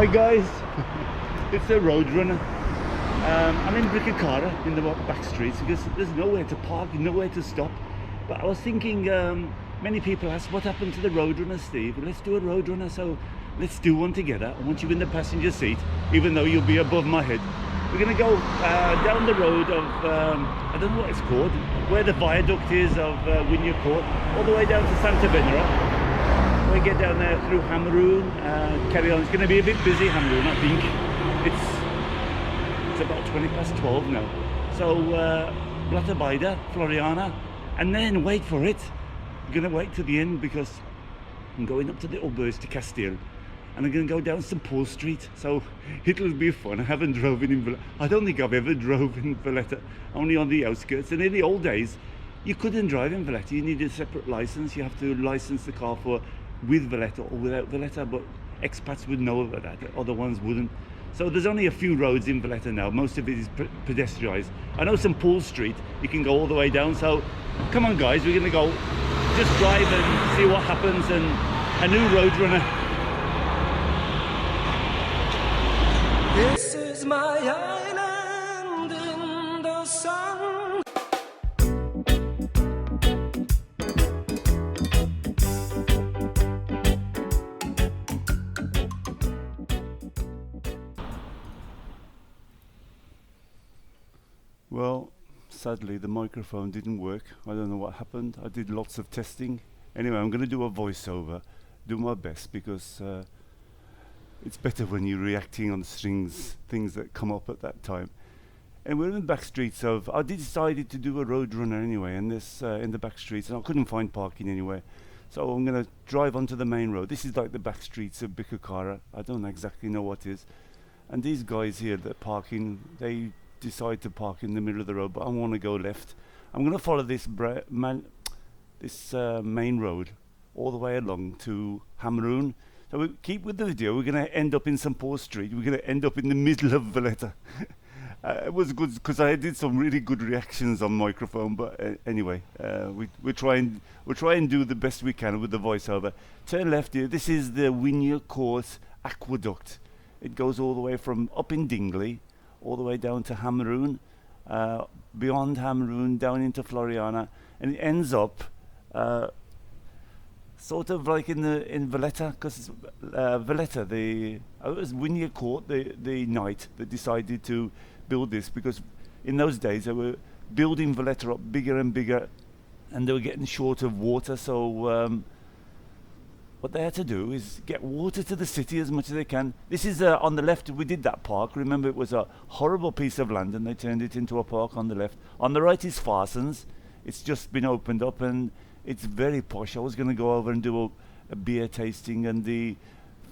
Hi guys, it's a Roadrunner. I'm in Bricacara in the back streets because there's nowhere to park, nowhere to stop. But I was thinking, many people ask what happened to the Roadrunner, Steve. Let's do a Roadrunner, so let's do one together. I want you in the passenger seat, even though you'll be above my head. We're going to go down the road of, I don't know what it's called, where the viaduct is of Wynyard Court, all the way down to Santa Venera. We get down there through Hamrun, carry on. It's going to be a bit busy, Hamrun, I think. It's about 12 now. So, Valletta, Floriana, and then wait for it. I'm going to wait to the end because I'm going up to the Obers to Castile. And I'm going to go down St. Paul Street, so it'll be fun. I haven't driven in Valletta. I don't think I've ever drove in Valletta, only on the outskirts. And in the old days, you couldn't drive in Valletta. You needed a separate license. You have to license the car with Valletta or without Valletta, but expats would know about that, other ones wouldn't. So there's only a few roads in Valletta now. Most of it is pedestrianised. I know St. Paul Street, you can go all the way down. So come on guys, we're going to go just drive and see what happens. And a new Roadrunner. This is my island in the sun. Well, sadly the microphone didn't work. I don't know what happened. I did lots of testing. Anyway, I'm going to do a voiceover, do my best, because it's better when you're reacting on things that come up at that time. And we're in the back streets of, I decided to do a Roadrunner anyway, and this in the back streets, and I couldn't find parking anywhere. So I'm going to drive onto the main road. This is like the back streets of Bricacara. I don't exactly know what it is. And these guys here that are parking, they decide to park in the middle of the road, but I want to go left. I'm going to follow this main road all the way along to Hamrun. So we keep with the video. We're going to end up in St. Paul Street. We're going to end up in the middle of Valletta. It was good because I did some really good reactions on microphone. But anyway, we try and do the best we can with the voiceover. Turn left here. This is the Wynyard Court aqueduct. It goes all the way from up in Dingley, all the way down to Hamrun, beyond Hamrun, down into Floriana, and it ends up sort of like in Valletta, because Valletta, it was Wynyard Court, the knight that decided to build this, because in those days they were building Valletta up bigger and bigger, and they were getting short of water. So what they had to do is get water to the city as much as they can. This is on the left. We did that park. Remember, it was a horrible piece of land, and they turned it into a park on the left. On the right is Farsons. It's just been opened up, and it's very posh. I was going to go over and do a beer tasting and the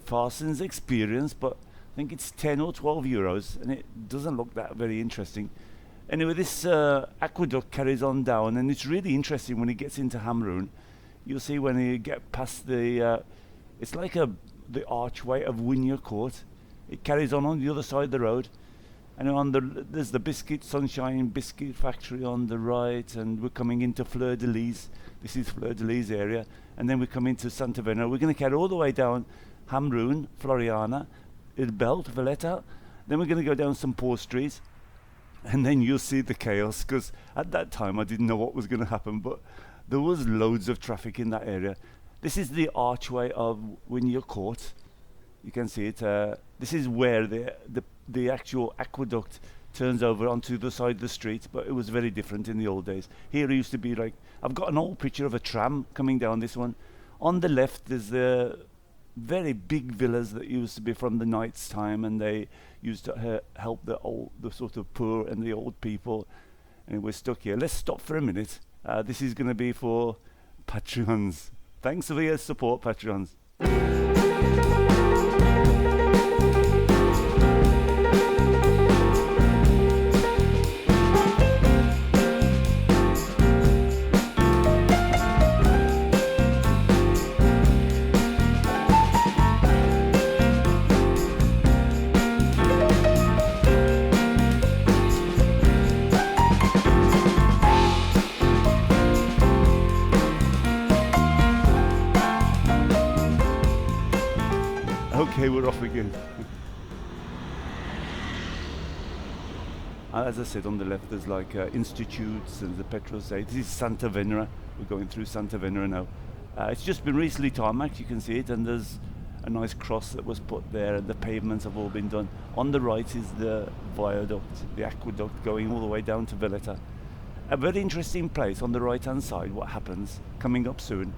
Farsons experience, but I think it's 10 or 12 euros, and it doesn't look that very interesting. Anyway, this aqueduct carries on down, and it's really interesting when it gets into Hamrun. You'll see when you get past the, it's like the archway of Wynyard Court. It carries on the other side of the road. And there's the Sunshine Biscuit Factory on the right, and we're coming into Fleur de Lis. This is Fleur de Lis area. And then we come into Santa Venera. We're going to carry all the way down Hamrun, Floriana, Belt, Valletta. Then we're going to go down St. Paul Street. And then you'll see the chaos, because at that time I didn't know what was going to happen, but there was loads of traffic in that area. This is the archway of Wynyard Court. You can see it. This is where the actual aqueduct turns over onto the side of the street, but it was very different in the old days. Here it used to be like, I've got an old picture of a tram coming down this one. On the left there's the very big villas that used to be from the knight's time, and they used to help the sort of poor and the old people. And we're stuck here. Let's stop for a minute. This is going to be for Patreons. Thanks for your support, Patreons. Okay, we're off again. As I said, on the left there's like institutes and the petrol station. This is Santa Venera. We're going through Santa Venera now. It's just been recently tarmacked, you can see it, and there's a nice cross that was put there, and the pavements have all been done. On the right is the viaduct, the aqueduct going all the way down to Valletta. A very interesting place on the right hand side. What happens coming up soon,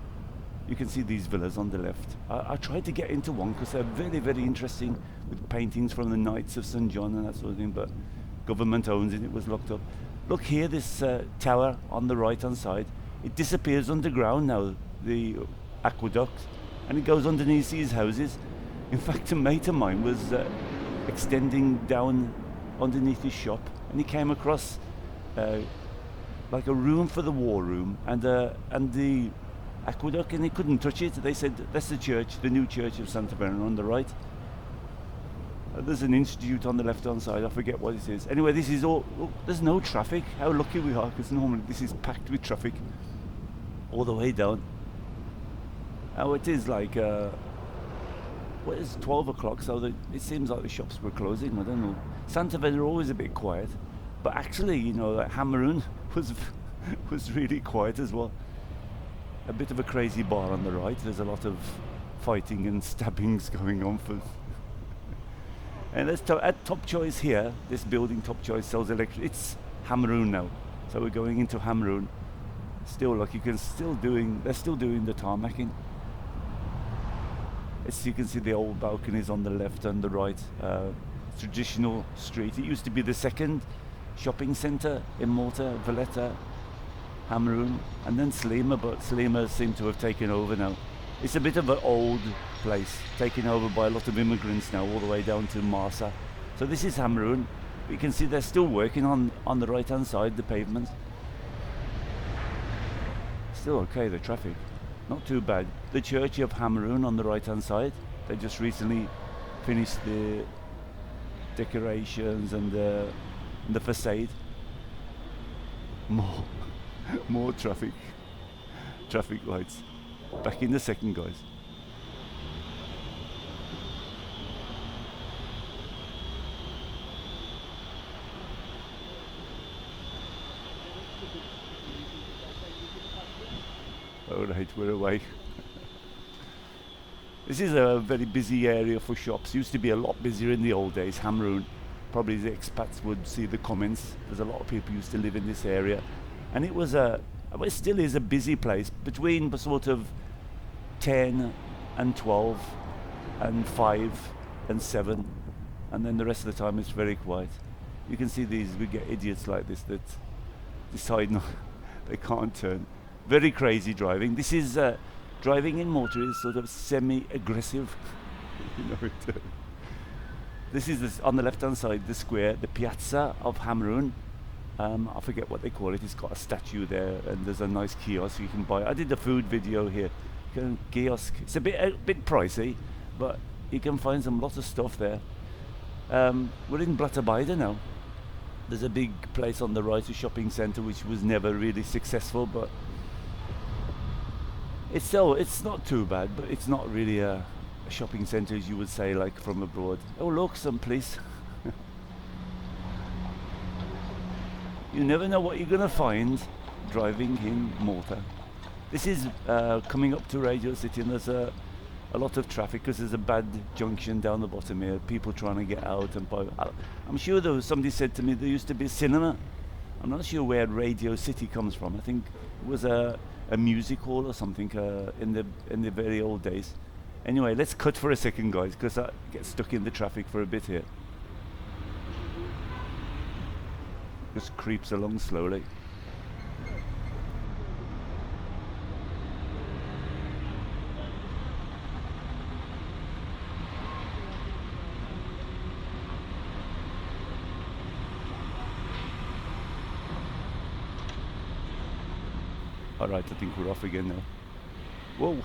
you can see these villas on the left. I tried to get into one because they're very, very interesting, with paintings from the Knights of St. John and that sort of thing, but government owns it, it was locked up. Look here, this tower on the right hand side, it disappears underground now, the aqueduct, and it goes underneath these houses. In fact, a mate of mine was extending down underneath his shop, and he came across like a room for the war room and the aqueduct, and he couldn't touch it. They said that's the church, the new church of Santa Venera on the right. There's an institute on the left hand side, I forget what it is. Anyway, this is all, look, there's no traffic. How lucky we are, because normally this is packed with traffic all the way down. Oh, it is like well, it's 12 o'clock, so it seems like the shops were closing. I don't know. Santa Venera always a bit quiet, but actually, you know, like Hamrun was really quiet as well. A bit of a crazy bar on the right. There's a lot of fighting and stabbings going on for. And let's at Top Choice here, this building Top Choice sells electric. It's Hamrun now, so we're going into Hamrun. Still, like they're still doing the tarmacking. You can see the old balconies on the left and the right. Traditional street. It used to be the second shopping centre in Malta, Valletta, Hamrun, and then Slima, but Slima seem to have taken over now. It's a bit of an old place, taken over by a lot of immigrants now, all the way down to Marsa. So this is Hamrun. You can see they're still working on the right hand side, the pavement. Still okay, the traffic. Not too bad. The church of Hamrun on the right hand side. They just recently finished the decorations and the facade. More traffic lights. Back in a second, guys. Alright, we're away. This is a very busy area for shops. Used to be a lot busier in the old days, Hamrun. Probably the expats would see the comments. There's a lot of people used to live in this area. And it still is a busy place between sort of 10 and 12 and 5 and 7, and then the rest of the time it's very quiet. You can see we get idiots like this that decide they can't turn. Very crazy driving. This is driving in Malta is sort of semi-aggressive. You know it. This is on the left hand side, the square, the piazza of Hamrun. I forget what they call it. It's got a statue there, and there's a nice kiosk you can buy. I did a food video here. Kiosk. It's a bit pricey, but you can find lots of stuff there. We're in Valletta now. There's a big place on the right, a shopping centre, which was never really successful, but it's not too bad. But it's not really a shopping centre, as you would say, like from abroad. Oh look, some police. You never know what you're going to find driving in Malta. This is coming up to Radio City, and there's a lot of traffic because there's a bad junction down the bottom here. People trying to get out and buy. I'm sure somebody said to me there used to be a cinema. I'm not sure where Radio City comes from. I think it was a music hall or something in the very old days. Anyway, let's cut for a second, guys, because I get stuck in the traffic for a bit here. Just creeps along slowly. Alright, I think we're off again now. Whoa,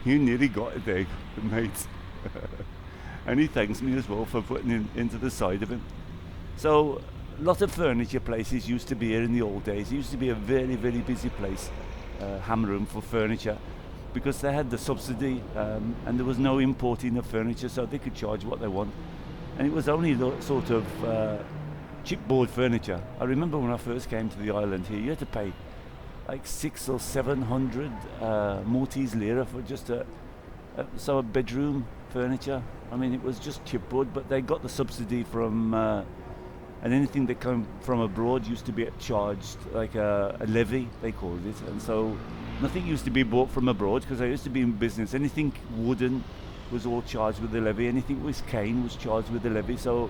you nearly got it there, mate. And he thanks me as well for putting it into the side of him. So, a lot of furniture places used to be here in the old days. It used to be a very, very busy place, Hamrun, for furniture, because they had the subsidy and there was no importing of furniture, so they could charge what they want. And it was only sort of chipboard furniture. I remember when I first came to the island here, you had to pay like 600 or 700 Maltese lira for just a bedroom furniture. I mean, it was just chipboard, but they got the subsidy from, and anything that came from abroad used to be charged like a levy, they called it, and so nothing used to be bought from abroad because I used to be in business. Anything wooden was all charged with the levy. Anything with cane was charged with the levy. So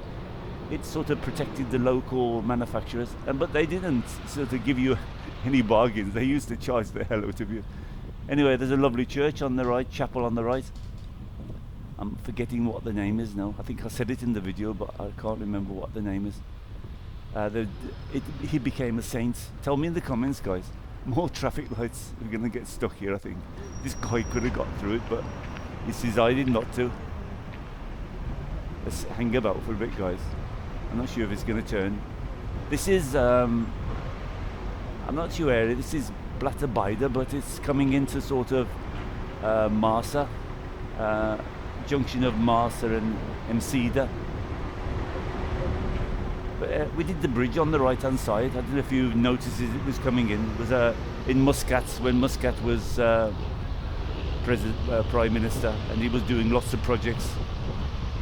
it sort of protected the local manufacturers, but they didn't sort of give you any bargains. They used to charge the hell out of you. Anyway, there's a lovely church on the right, chapel on the right. I'm forgetting what the name is now. I think I said it in the video, but I can't remember what the name is. He became a saint. Tell me in the comments, guys. More traffic lights. We're going to get stuck here, I think. This guy could have got through it, but he decided not to. Let's hang about for a bit, guys. I'm not sure if it's going to turn. This is, I'm not sure area. This is Valletta, but it's coming into sort of Marsa, junction of Marsa and Msida. But we did the bridge on the right hand side. I don't know if you noticed it was coming in. It was in Muscat, when Muscat was Prime Minister, and he was doing lots of projects.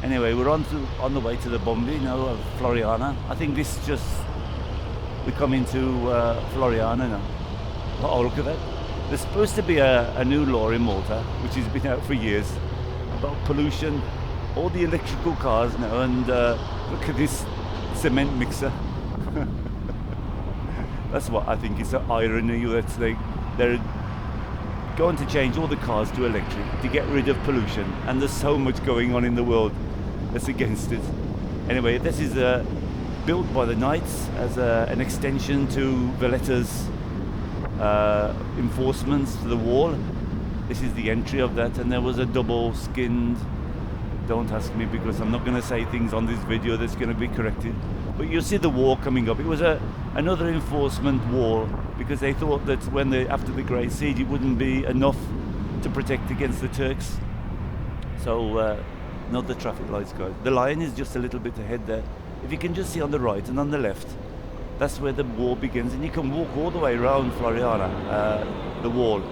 Anyway, we're on the way to the Bombi now of Floriana. I think this just, we come into Floriana now. Oh, look at that. There's supposed to be a new law in Malta, which has been out for years, about pollution, all the electrical cars now, and look at this cement mixer. That's what I think is an irony, that they're going to change all the cars to electric to get rid of pollution, and there's so much going on in the world that's against it. Anyway, this is built by the Knights as an extension to Valletta's enforcements to the wall. This is the entry of that, and there was a double skinned, don't ask me because I'm not going to say things on this video that's going to be corrected, but you'll see the wall coming up. It was another enforcement wall because they thought that after the Great Siege it wouldn't be enough to protect against the Turks. So not the traffic lights, guys. The Lion is just a little bit ahead there. If you can just see on the right and on the left, that's where the wall begins, and you can walk all the way around Floriana, the wall.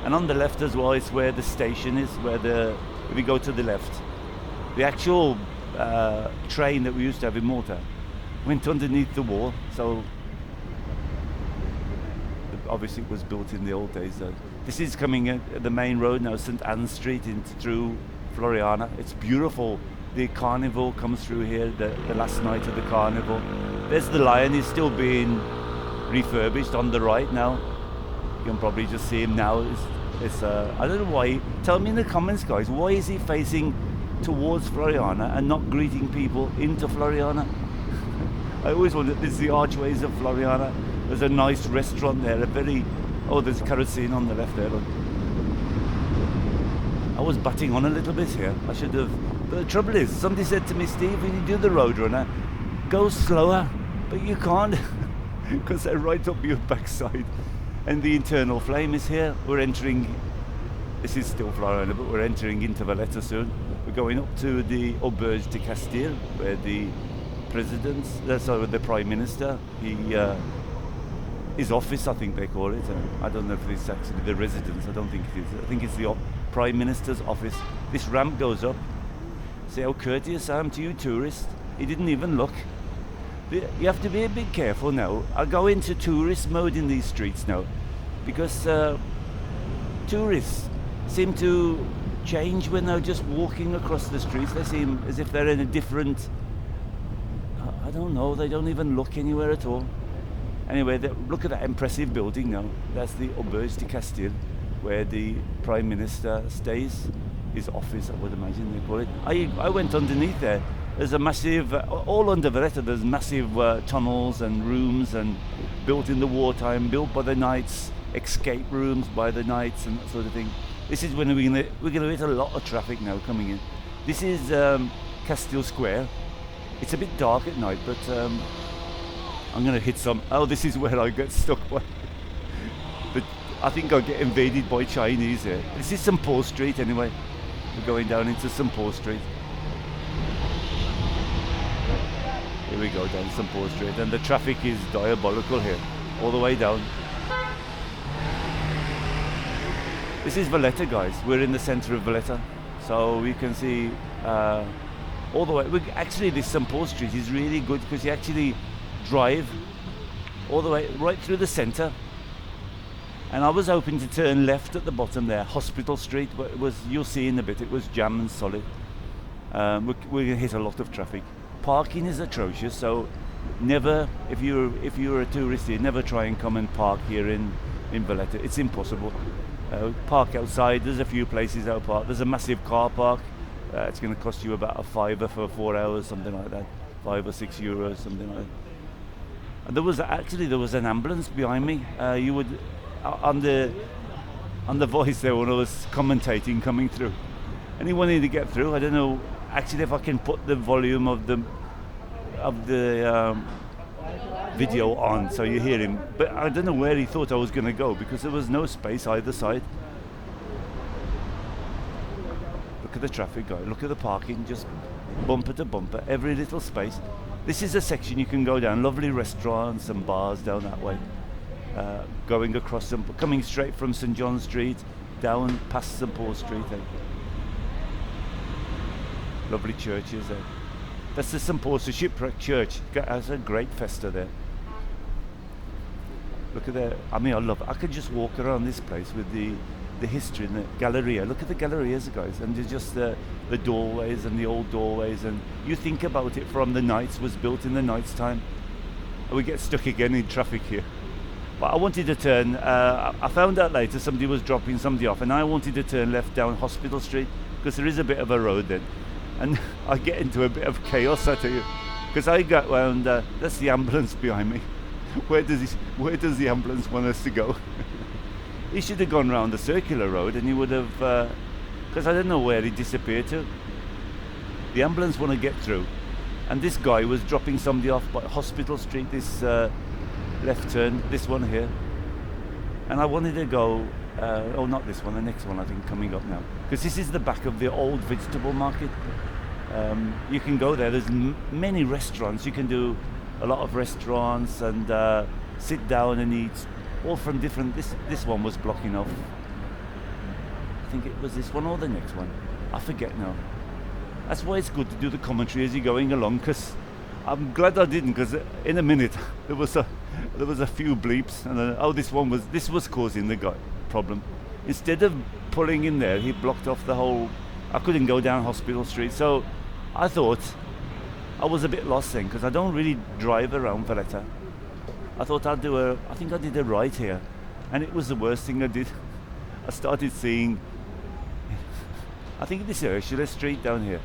And on the left as well is where the station is, if you go to the left, the actual train that we used to have in Malta went underneath the wall. So obviously it was built in the old days. This is coming at the main road now, St. Anne's Street through Floriana. It's beautiful. The carnival comes through here, the last night of the carnival. There's the Lion, he's still being refurbished on the right now. You can probably just see him now. I don't know why. Tell me in the comments, guys, why is he facing towards Floriana and not greeting people into Floriana? I always wondered, there's the archways of Floriana. There's a nice restaurant there, there's kerosene on the left there, look. I was batting on a little bit here. I should have. But the trouble is, somebody said to me, Steve, when you do the Roadrunner, go slower. But you can't, because they're right up your backside. And the internal flame is here. We're entering, this is still Floriana, but we're entering into Valletta soon. We're going up to the Auberge de Castile, where the the Prime Minister, his office, I think they call it. I don't know if it's actually the residence. I don't think it is. I think it's the Prime Minister's office. This ramp goes up. See how courteous I am to you, tourists. He didn't even look. You have to be a bit careful now. I go into tourist mode in these streets now, because tourists seem to change when they're just walking across the streets. They seem as if they're in a different, I don't know, they don't even look anywhere at all. Anyway, look at that impressive building now. That's the Auberge de Castile, where the Prime Minister stays. His office, I would imagine they call it. I went underneath there. There's a massive, all under Valletta, there's massive tunnels and rooms, and built in the wartime, built by the Knights, escape rooms by the Knights and that sort of thing. This is when we're going to hit a lot of traffic now coming in. This is Castile Square. It's a bit dark at night, but I'm going to hit some. Oh, this is where I get stuck by. But I think I'll get invaded by Chinese here. This is St. Paul Street anyway. We're going down into St. Paul Street. Here we go down St Paul Street, and the traffic is diabolical here, all the way down. This is Valletta, guys. We're in the centre of Valletta, so we can see all the way. Actually, this St Paul Street is really good because you actually drive all the way right through the centre. And I was hoping to turn left at the bottom there, Hospital Street, but it was, you'll see in a bit, it was jammed and solid. We're going to hit a lot of traffic. Parking is atrocious, so never, if you're a tourist here, never try and come and park here in Valletta. It's impossible. Park outside. There's a few places out park. There's a massive car park. It's going to cost you about a €5 for 4 hours, something like that, €5 or €6, something like that. And there was an ambulance behind me. You would on the voice there when I was commentating coming through, and he wanted to get through. I don't know actually if I can put the volume of the video on so you hear him, but I don't know where he thought I was going to go because there was no space either side. Look at the traffic, guy. Look at the parking, just bumper to bumper, every little space. This is a section you can go down. Lovely restaurants and bars down that way. Going across them, coming straight from St John Street down past St Paul Street. Lovely churches there. That's the St Paul's Shipwreck Church. Has a great festa there. Look at that. I mean, I could just walk around this place with the history and the Galleria. Look at the Gallerias, guys, and there's just the doorways and the old doorways. And you think about it from the Knights, was built in the Knights' time. And we get stuck again in traffic here. But I wanted to turn. I found out later somebody was dropping somebody off, and I wanted to turn left down Hospital Street because there is a bit of a road then. And I get into a bit of chaos, I tell you, because I got round. That's the ambulance behind me. Where does the ambulance want us to go? He should have gone round the circular road, and he would have, because I don't know where he disappeared to. The ambulance want to get through, and this guy was dropping somebody off by Hospital Street. This left turn, this one here, and I wanted to go. Oh, not this one, the next one I think coming up now, because this is the back of the old vegetable market. You can go there. There's many restaurants. You can do a lot of restaurants and sit down and eat, all from different. This one was blocking off. I think it was this one or the next one. I forget now. That's why it's good to do the commentary as you're going along, because I'm glad I didn't, because in a minute there was a few bleeps, and this was causing the problem. Instead of pulling in there, he blocked off the whole. I couldn't go down Hospital Street, so I thought I was a bit lost then, because I don't really drive around Valletta. I thought I think I did a right here, and it was the worst thing I did. I started seeing, I think this is Ursula Street down here.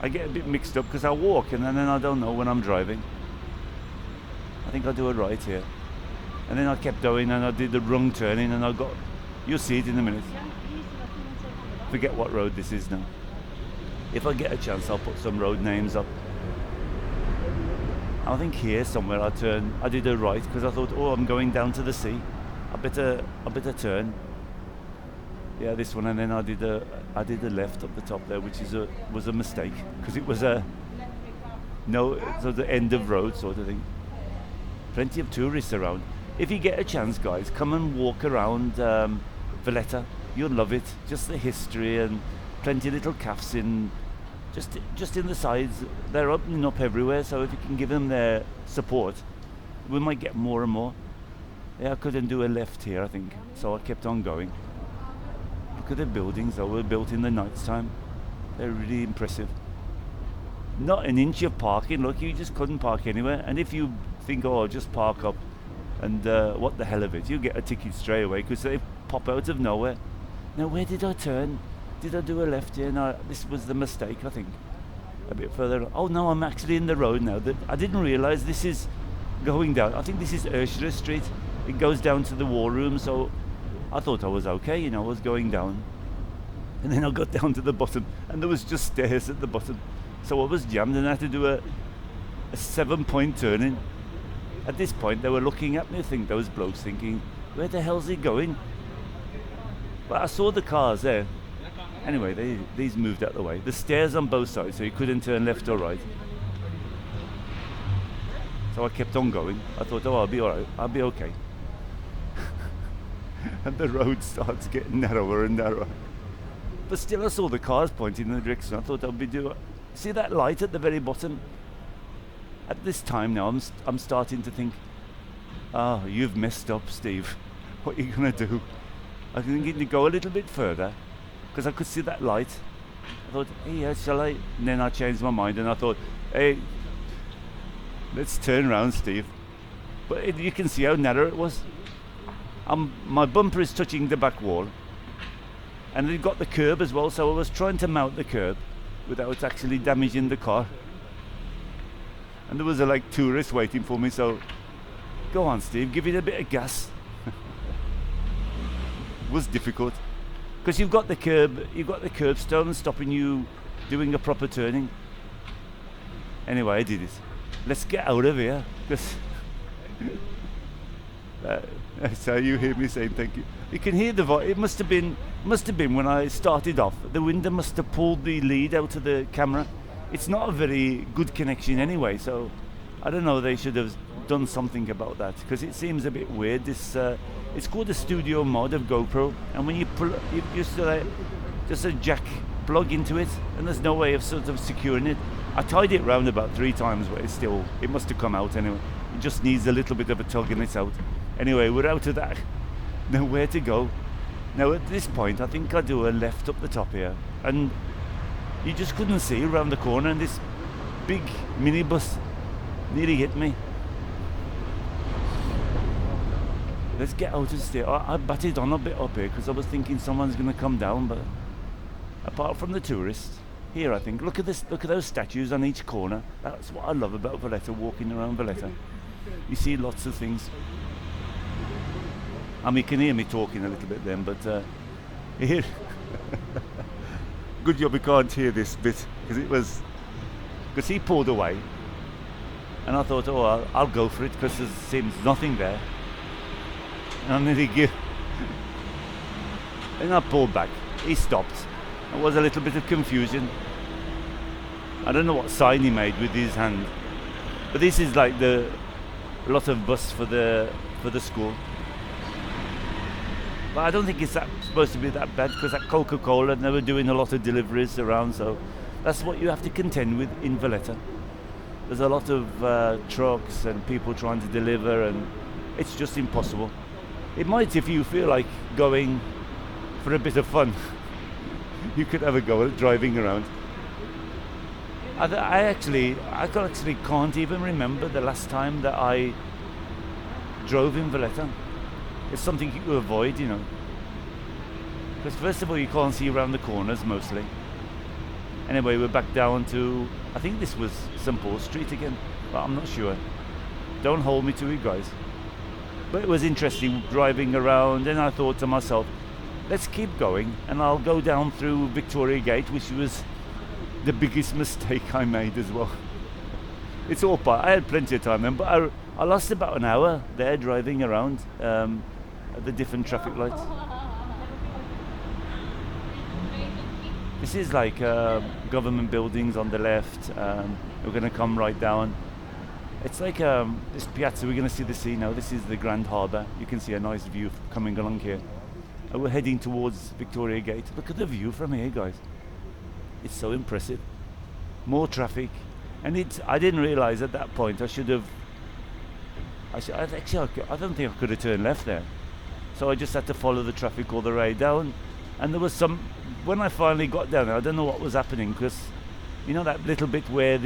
I get a bit mixed up because I walk and then I don't know when I'm driving. I think I do a right here. And then I kept going and I did the wrong turning and you'll see it in a minute. Forget what road this is now. If I get a chance, I'll put some road names up. I think here somewhere I did a right because I thought, I'm going down to the sea. I better turn. Yeah, this one, and then I did a left up the top there, which was a mistake because it was the end of road sort of thing. Plenty of tourists around. If you get a chance, guys, come and walk around Valletta. You'll love it. Just the history and plenty of little cafes in just in the sides. They're opening up everywhere, so if you can give them their support, we might get more and more. Yeah, I couldn't do a left here, I think, so I kept on going. Look at the buildings that were built in the Knights' time. They're really impressive. Not an inch of parking. Look, you just couldn't park anywhere. And if you think, just park up and what the hell of it, you get a ticket straight away because they pop out of nowhere. Now, where did I turn? Did I do a left here? No, this was the mistake, I think. A bit further. Oh, no, I'm actually in the road now. I didn't realise this is going down. I think this is Ursula Street. It goes down to the war room, so I thought I was okay, I was going down. And then I got down to the bottom, and there was just stairs at the bottom. So I was jammed, and I had to do a 7-point turning. At this point, they were looking at me, those blokes thinking, where the hell's he going? But I saw the cars there. Anyway, these moved out the way. The stairs on both sides, so you couldn't turn left or right. So I kept on going. I thought, oh, I'll be alright, I'll be okay. And the road starts getting narrower and narrower. But still I saw the cars pointing in the direction. I thought I'll be doing... See that light at the very bottom? At this time now, I'm starting to think, oh, you've messed up, Steve. What are you going to do? I think you need to go a little bit further, because I could see that light. I thought, hey, yeah, shall I? And then I changed my mind and I thought, hey, let's turn around, Steve. But you can see how narrow it was. My bumper is touching the back wall, and it got the curb as well, so I was trying to mount the curb without actually damaging the car. And there was a tourist waiting for me, so go on, Steve, give it a bit of gas. It was difficult because you've got the curbstone stopping you doing a proper turning. Anyway, I did it. Let's get out of here, because so you hear me saying thank you. You can hear the voice. It must have been when I started off. The wind must have pulled the lead out of the camera. It's not a very good connection anyway, so I don't know, they should have done something about that, because it seems a bit weird. This it's called a studio mod of GoPro, and when you just a jack plug into it, and there's no way of sort of securing it. I tied it round about 3 times, but it must have come out anyway. It just needs a little bit of a tug and it's out. Anyway, we're out of that. Now where to go? Now at this point I think I do a left up the top here, and you just couldn't see around the corner, and this big minibus nearly hit me. Let's get out of here. I batted on a bit up here because I was thinking someone's going to come down, but apart from the tourists here, I think, look at this, look at those statues on each corner. That's what I love about Valletta, walking around Valletta. You see lots of things. I mean, you can hear me talking a little bit then, but here good job we can't hear this bit, because he pulled away, and I thought, oh, I'll go for it, because there seems nothing there. And then and I pulled back. He stopped. There was a little bit of confusion. I don't know what sign he made with his hand, but this is like a lot of bus for the school. But I don't think it's supposed to be that bad, because that Coca-Cola, and they were doing a lot of deliveries around, so that's what you have to contend with in Valletta. There's a lot of trucks and people trying to deliver, and it's just impossible. It might, if you feel like going for a bit of fun, you could have a go at driving around. I actually can't even remember the last time that I drove in Valletta. It's something you avoid, you know. Because first of all, you can't see around the corners mostly. Anyway, we're back down to, I think this was St. Paul Street again, but I'm not sure. Don't hold me to it, guys. But it was interesting driving around, and I thought to myself, let's keep going, and I'll go down through Victoria Gate, which was the biggest mistake I made as well. It's all part. I had plenty of time then, but I lost about an hour there driving around at the different traffic lights. This is like government buildings on the left. We're going to come right down. It's like this piazza. We're going to see the sea now. This is the Grand Harbour. You can see a nice view coming along here. And we're heading towards Victoria Gate. Look at the view from here, guys. It's so impressive. More traffic. And I didn't realise at that point I don't think I could have turned left there. So I just had to follow the traffic all the way down. And there was when I finally got down there, I don't know what was happening, because you know that little bit where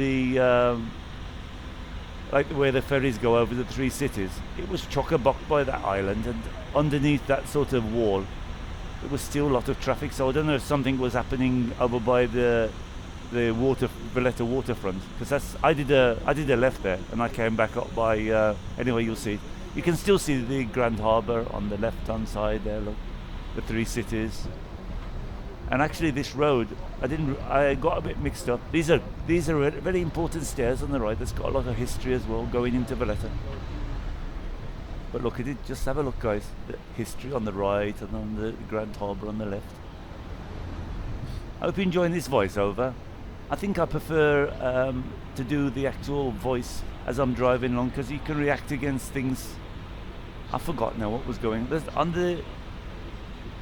where the ferries go over the 3 cities, it was chock-a-block by that island, and underneath that sort of wall there was still a lot of traffic. So I don't know if something was happening over by the Valletta waterfront, because I did a left there and I came back up by anyway, you'll see, you can still see the Grand Harbour on the left hand side there. Look, the 3 cities. And actually this road, I got a bit mixed up. These are very important stairs on the right. That's got a lot of history as well going into Valletta. But look at it, just have a look, guys. The history on the right and on the Grand Harbour on the left. I hope you're enjoying this voiceover. I think I prefer to do the actual voice as I'm driving along, because you can react against things. I forgot now what was going.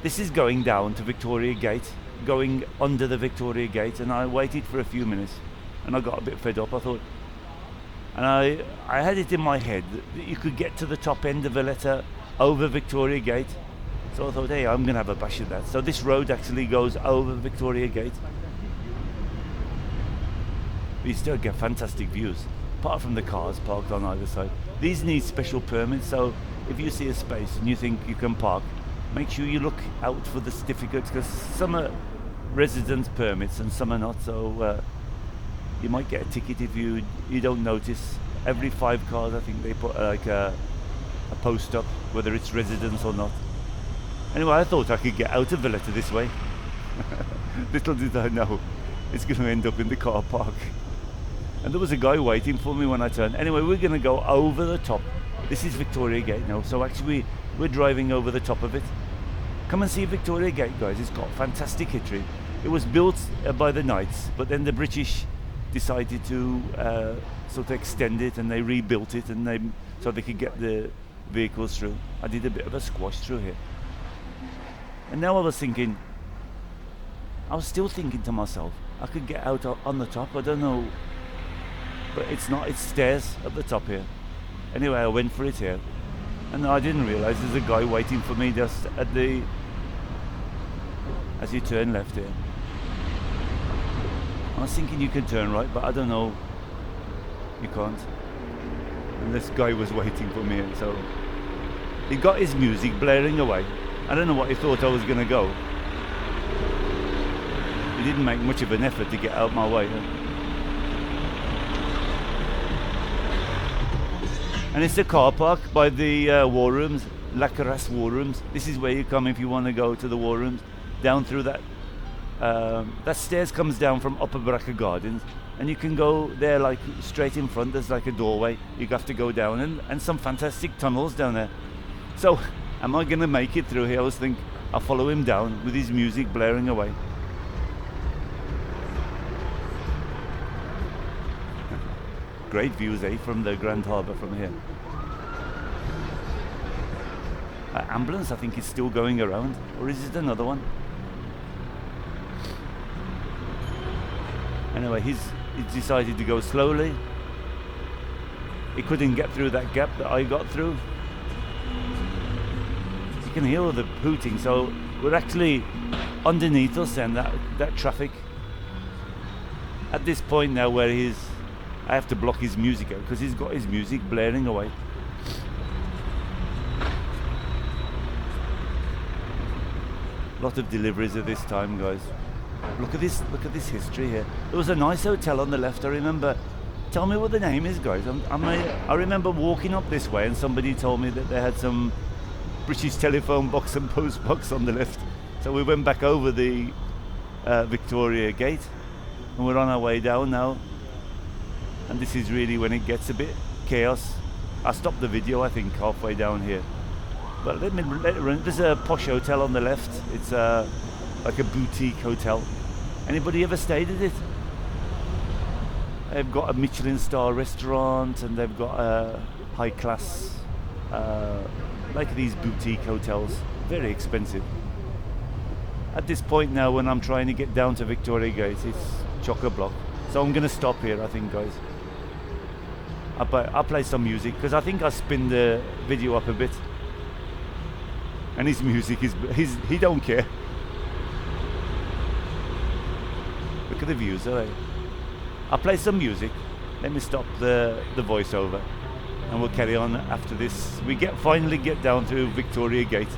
This is going down to Victoria Gate, going under the Victoria Gate, and I waited for a few minutes, and I got a bit fed up. I thought, and I had it in my head that you could get to the top end of Valletta over Victoria Gate. So I thought, hey, I'm going to have a bash at that. So this road actually goes over Victoria Gate. You still get fantastic views, apart from the cars parked on either side. These need special permits, so if you see a space and you think you can park, make sure you look out for the certificates, because some are residence permits and some are not, so you might get a ticket if you don't notice. Every 5 cars, I think they put like a post up, whether it's residence or not. Anyway, I thought I could get out of Valletta this way. Little did I know, it's going to end up in the car park. And there was a guy waiting for me when I turned. Anyway, we're going to go over the top. This is Victoria Gate now, so actually we're driving over the top of it. Come and see Victoria Gate, guys. It's got fantastic history. It was built by the Knights, but then the British decided to sort of extend it, and they rebuilt it, and so they could get the vehicles through. I did a bit of a squash through here. And now I was still thinking to myself, I could get out on the top, I don't know, but it's not, it's stairs at the top here. Anyway, I went for it here, and I didn't realise there's a guy waiting for me just as you turn left here. I was thinking you can turn right, but I don't know, you can't. And this guy was waiting for me, and so he got his music blaring away. I don't know what he thought I was going to go. He didn't make much of an effort to get out my way. And it's the car park by the war rooms, Lacqueras war rooms. This is where you come if you want to go to the war rooms. Down through that stairs comes down from Upper Bracker Gardens, and you can go there like straight in front. There's like a doorway. You have to go down, and some fantastic tunnels down there. So, am I going to make it through here? I was thinking I'll follow him down with his music blaring away. Great views, from the Grand Harbour from here. Ambulance, I think, is still going around, or is it another one? Anyway, he's decided to go slowly. He couldn't get through that gap that I got through. You can hear all the hooting, so we're actually underneath us and that traffic. At this point now where I have to block his music out because he's got his music blaring away. Lot of deliveries at this time, guys. Look at this history here. There was a nice hotel on the left, I remember. Tell me what the name is, guys. I remember walking up this way and somebody told me that they had some British telephone box and post box on the left. So we went back over the Victoria Gate, and we're on our way down now. And this is really when it gets a bit chaos. I stopped the video, I think, halfway down here. But let it run. There's a posh hotel on the left. It's like a boutique hotel. Anybody ever stayed at it? They've got a Michelin star restaurant, and they've got a high class, like these boutique hotels. Very expensive. At this point now, when I'm trying to get down to Victoria Gate, it's chock-a-block. So I'm going to stop here, I think, guys. I'll play some music, because I think I spin the video up a bit. And his music he don't care. Look at the views, alright. I'll play some music. Let me stop the voiceover, and we'll carry on after this. We finally get down to Victoria Gate.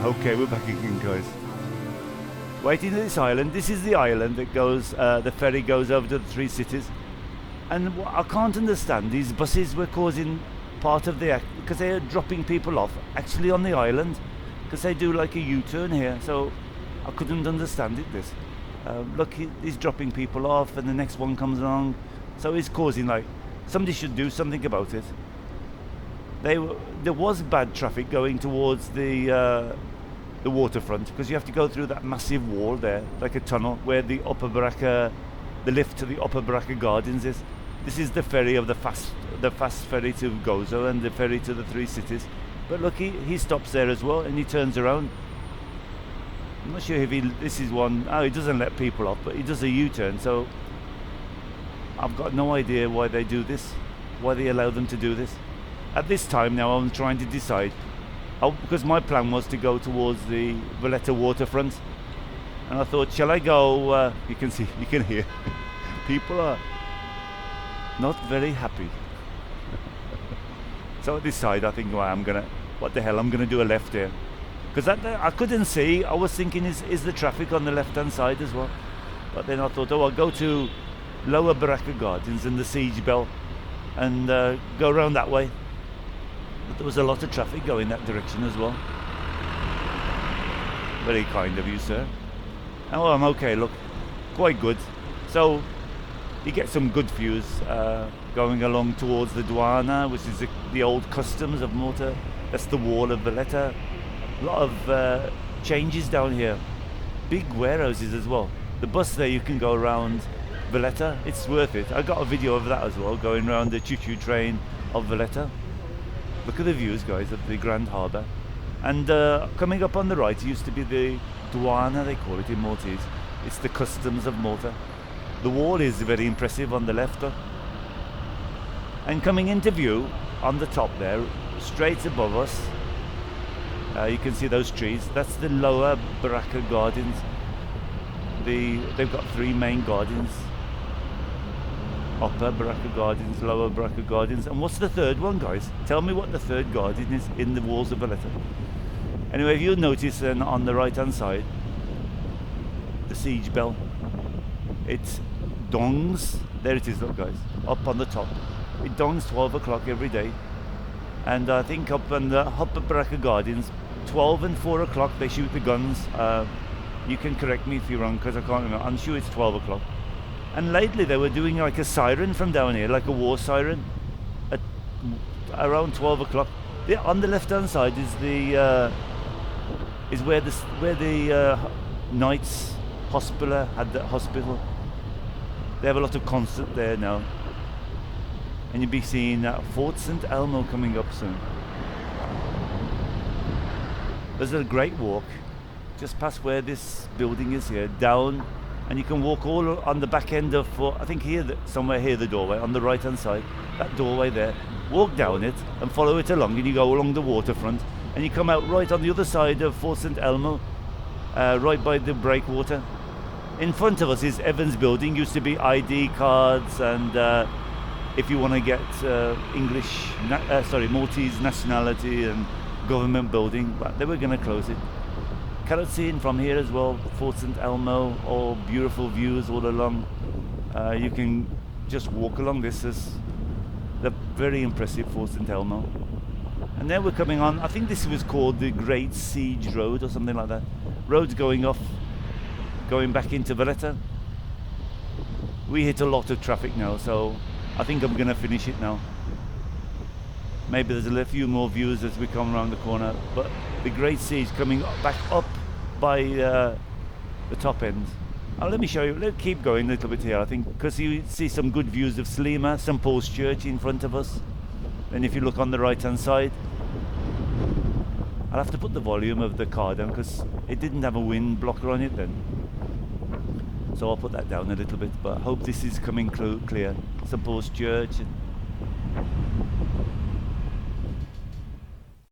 Okay, we're back again, guys. Waiting at this island. This is the island that goes, the ferry goes over to the three cities. And what I can't understand, these buses were causing part of the, because they're dropping people off actually on the island, because they do like a U-turn here. So I couldn't understand it, this. Look, he's dropping people off and the next one comes along. So it's causing, like, somebody should do something about it. There was bad traffic going towards the waterfront, because you have to go through that massive wall there, like a tunnel, where the Upper Baraka, the lift to the Upper Baraka Gardens is. This is the ferry of the fast ferry to Gozo and the ferry to the three cities. But look, he stops there as well, and he turns around. I'm not sure if this is one. Oh, he doesn't let people off, but he does a U-turn. So I've got no idea why they do this, why they allow them to do this. At this time now, I'm trying to decide. Because my plan was to go towards the Valletta waterfront, and I thought, shall I go? You can hear, people are not very happy. So at this side, I think, well, I'm gonna do a left here, because I couldn't see. I was thinking, is the traffic on the left-hand side as well? But then I thought, oh, I'll go to Lower Baraka Gardens and the Siege Bell, and go around that way. But there was a lot of traffic going that direction as well. Very kind of you, sir. Oh, I'm okay, look. Quite good. So, you get some good views going along towards the Duana, which is the old customs of Malta. That's the wall of Valletta. A lot of changes down here. Big warehouses as well. The bus there, you can go around Valletta. It's worth it. I got a video of that as well, going around the choo-choo train of Valletta. Look at the views, guys, of the Grand Harbour. And coming up on the right used to be the Duana, they call it in Maltese. It's the customs of Malta. The wall is very impressive on the left. And coming into view, on the top there, straight above us, you can see those trees. That's the Lower Baraka Gardens. They've got three main gardens. Upper Baraka Gardens, Lower Baraka Gardens, and what's the third one, guys? Tell me what the third garden is in the walls of Valletta. Anyway, if you'll notice, then on the right-hand side, the Siege Bell. It dongs. There it is, look, guys, up on the top. It dongs 12 o'clock every day, and I think up on the Upper Baraka Gardens, 12 and 4 o'clock they shoot the guns. You can correct me if you're wrong, because I can't remember. I'm sure it's 12 o'clock. And lately they were doing like a siren from down here, like a war siren, at around 12 o'clock. On the left-hand side is where the Knights Hospital had the hospital. They have a lot of concert there now, and you'll be seeing Fort St. Elmo coming up soon. There's a great walk just past where this building is here, down. And you can walk all on the back end of, I think here, somewhere here, the doorway, on the right-hand side, that doorway there. Walk down it and follow it along, and you go along the waterfront, and you come out right on the other side of Fort St. Elmo, right by the breakwater. In front of us is Evans Building. Used to be ID cards, and if you want to get Maltese nationality and government building, but they were going to close it. Cannot see in from here as well, Fort St. Elmo, all beautiful views all along. You can just walk along this as the very impressive Fort St. Elmo. And then we're coming on, I think this was called the Great Siege Road or something like that. Roads going back into Valletta. We hit a lot of traffic now, so I think I'm going to finish it now. Maybe there's a few more views as we come around the corner, but the Great Siege coming back up by the top end. Let me show you. Let's keep going a little bit here, I think, because you see some good views of Slima, St. Paul's Church in front of us. Then if you look on the right-hand side, I'll have to put the volume of the car down because it didn't have a wind blocker on it then. So I'll put that down a little bit, but I hope this is coming clear. St. Paul's Church.